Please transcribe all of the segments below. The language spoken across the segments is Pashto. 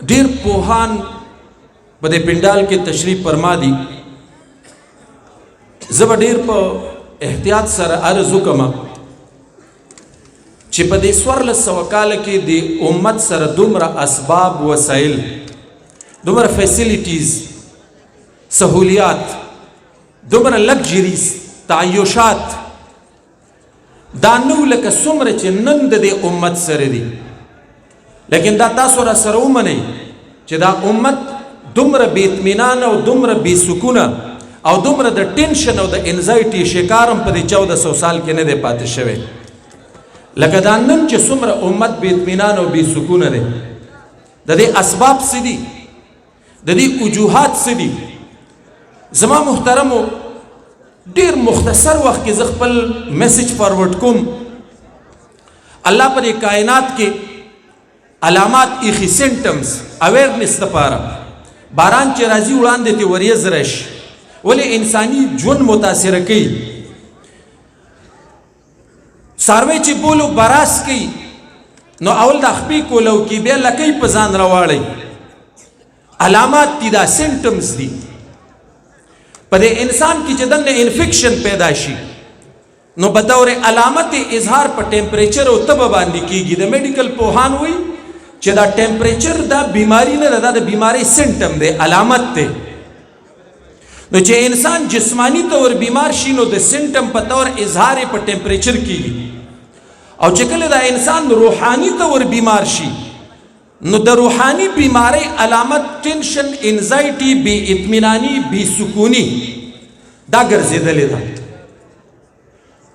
ډیر پوهان په دې پندال کې تشریف فرما دي. زه به ډیر په احتیاط سره عرض وکړم چې په دې 1400 کال کې د امت سره دومره اسباب وسایل، دومره فیسیلیټیز، سہولیات، دومره لگژریز، تعیشات دا نو لکه څومره چې نن د دې امت سره دي. لیکن دا تاسو را سره ومنئ چې دا امت دومره بې اطمینان او دومره بې سکونه او دومره د ټینشن او د انزایټي شکار هم په دې 1400 سال کې نه دی پاتې شوی. لکه دا نن چې څومره امت بې اطمینان او بې سکونه دی، د دې اسباب څه دي، د دې وجوهات څه دي. زما محترمو ډیر مختصر وخت کې زه خپل میسج فارورډ کوم. الله په دې کائنات کې علامات ایخي سیمټمز اویرنس لپاره باران چې راځي وړاندې ته وریځ راشي ولې انساني ژوند متاثر کوي. ساروی چې بولو براس کوي نو اول د خپې کولو کې بیا لکۍ په ځان راواړئ. علامات دي، دا سیمټمز دي. په دې انسان کې چې دنه انفیکشن پیدا شي نو په دور علامت اظهار په ټمپریچر او تب باندې کیږي. د میډیکل پوهان وایي چې دا ټمپریچر دا بیماری نه ده، دا د بیماری سیمټم دی، علامت دی. نو چې انسان جسمانی طور بیمار شي نو د سیمټم په طور اظهار په ټمپریچر کیږي. او چې کله دا انسان روحانی طور بیمار شي نو د روحانی بیماری علامت ټینشن، انزایټي، بې اطمینانی، بې سکونی دا ګرځېدلې ده.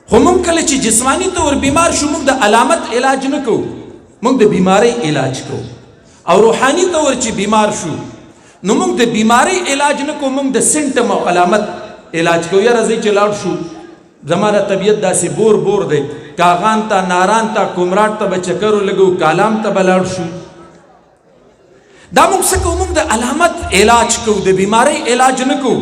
خو موږ کله چې جسمانی طور بیمار شو موږ د علامت علاج نه کوو، موږ د بیماری علاج کوو. او روحانی طور چې بیمار شو نو موږ د بیماری علاج نه کوو، موږ د سیمټم او علامت علاج کوو. یاره زه چې لاړ شو زما د طبیعت داسې بور بور دی، کاغان ته، ناران ته، کمراټ ته به چکر ولګو، کالام ته به لاړ شو. دا موږ څه کوو؟ موږ د علامت علاج کوو، د بیماری علاج نه کوو.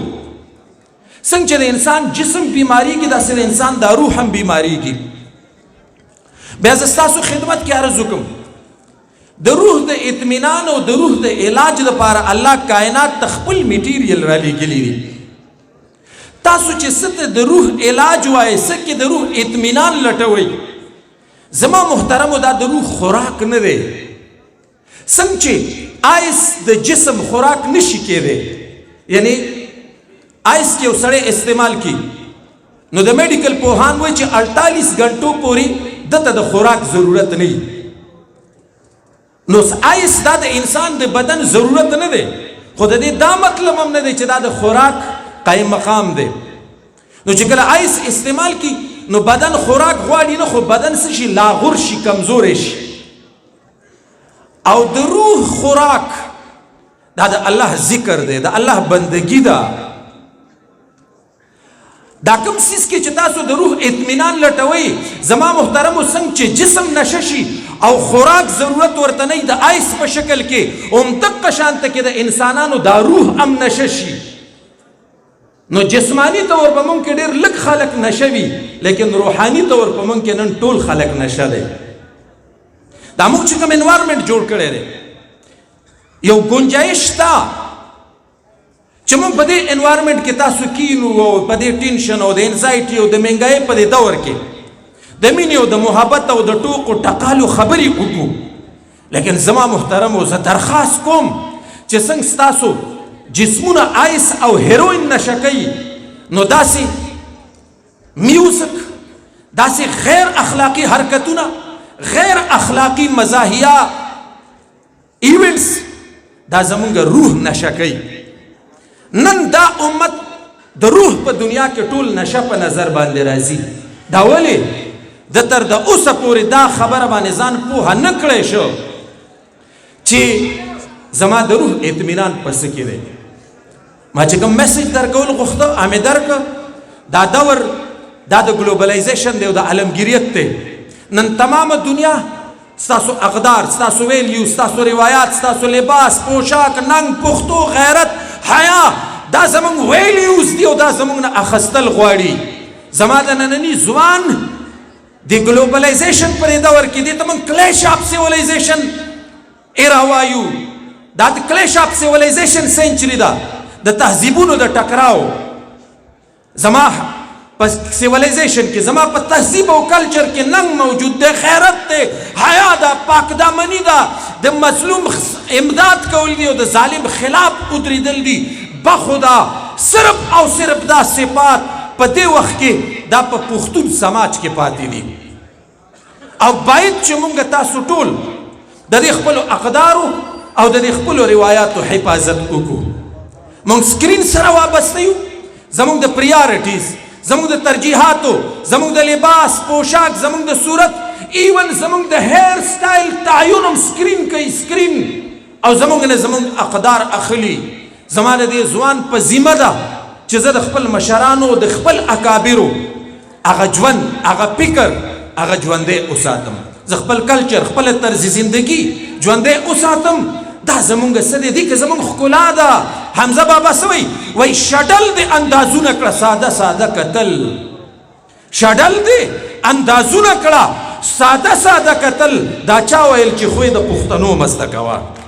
څنګه چې د انسان جسم بیماریږي داسې د انسان دا روح هم بیماریږي. بیا زه ستاسو خدمت کې عرض وکړم د روح د اطمینان او د روح د علاج لپاره الله کائنات ته خپل میټیریل را لېږلی دی. تاسو چې څه ته د روح علاج وایئ، څه کې د روح اطمینان لټوئ، زما محترمو دا د روح خوراک نه دی. څنګه چې آیس د جسم خوراک نشي کېدی، یعنی آیس کې یو سړی استعمال کی نو د میډیکل پوهان وایي چې 48 غنټو پورې دته د خوراک ضرورت نه وي. نو آیس دا د انسان د بدن ضرورت نه دی، خو د دې دا مطلب هم نه دی چې دا د خوراک قایم مقام دی. نو چې کله آیس استعمال کی نو بدن خوراک غواړي نه، خو بدن څه شي؟ لاغور شي، کمزوری شي. او د روح خوراک دا د الله ذکر دی، د الله بندگی ده. دا کوم سیس کې چې تاسو د روح اطمینان لټوئ، زما محترمو څنګه چې جسم نشه شي او خوراک ضرورت ورته نه د آیس په شکل کې، همدغه شانته کې د انسانانو دا روح هم نشه شي. نو جسمانی طور په مونږ کې ډېر لږ خلک نشه وي، لیکن روحاني طور په مونږ کې نن ټول خلک نشه دی. دا موږ چې کوم انوایرمنټ جوړ کړی دی، یو گنجایش شته چې موږ په دې انوایرمنټ کې تاسو کینو او په دې ټینشن او د انزایټي او د مهنګایۍ په دې دور کې د مینې او د محبت او د ټوکو ټقالو خبرې وکړو. لیکن زما محترمو زه درخواست کوم چې څنګه ستاسو جسمونه آیس او هیروین نشه کوي، نو داسې میوزک، داسې غیر اخلاقی حرکتونه، غیر اخلاقی مزاحیه ایونټس دا زمونږ روح نشه کوي. نن دا امت د روح په دنیا کې ټول نشه په نظر باندې راځي. دا ولې؟ د تر د اوسه پورې دا خبره باندې ځان پوهه نه کړی شو چې زما د روح اطمینان په څه کې دی. ما چې کوم میسج درکول غوښته همې درکړه. دا دور دا د ګلوبلایزیشن دی او د عالمګیریت دی. نن تمامه دنیا ستاسو اقدار، ستاسو ویلیو، ستاسو روایات، ستاسو لباس، پوشاک، ننګ، پښتو، غیرت، حیا دا زمونږ ویلیوز دي او دا زمونږ نه اخیستل غواړي. زما د ننني ځوان د ګلوبلایزیشن پر دور کې دي ته موږ کلیش اپ سیویلایزیشن ایرا وایو، دا د کلیش اف سیویلایزیشن سینچری ده د تهذیبونو د ټکراو زما په سیویلایزیشن کې زما په تهذیب او کلچر کې ننګ موجود دی خیرت دی حیا ده پاک دامني ده د مظلوم امداد کول دي او د ظالم خلاف ودرېدل دي بخدا صرف او صرف دا صفات په دې وخت کې دا په پښتون سماج کې پاتې دي او باید چې مونږ تاسو ټول د دې خپلو اقدارو او د دې خپلو روایاتو حفاظت وکړو مونږ سکرین سره وابسته یو زمونږ د پریارټیز زمونږ د ترجیحاتو زمونږ د لباس پوشاک زمونږ د صورت ایون زمونږ د هیر سټایل تعین هم سکرین کوي سکرین او زمونږ نه زمونږ اقدار اخلي زما د دې ځوان په ذمه ده چې زه د خپل مشرانو د خپل اکابرو هغه ژوند هغه فکر هغه ژوندی وساتم زه خپل کلچر خپل طرز زندگی ژوندی وساتم دا زمونږ څه دی دې کې زمونږ ښکلا ده حمزه بابا څه وایي شډل د اندازونه کړه ساده ساده کتل شډل د اندازونه کړه ساده ساده کتل دا چا ویل چې خوی د پښتنو مزده کوه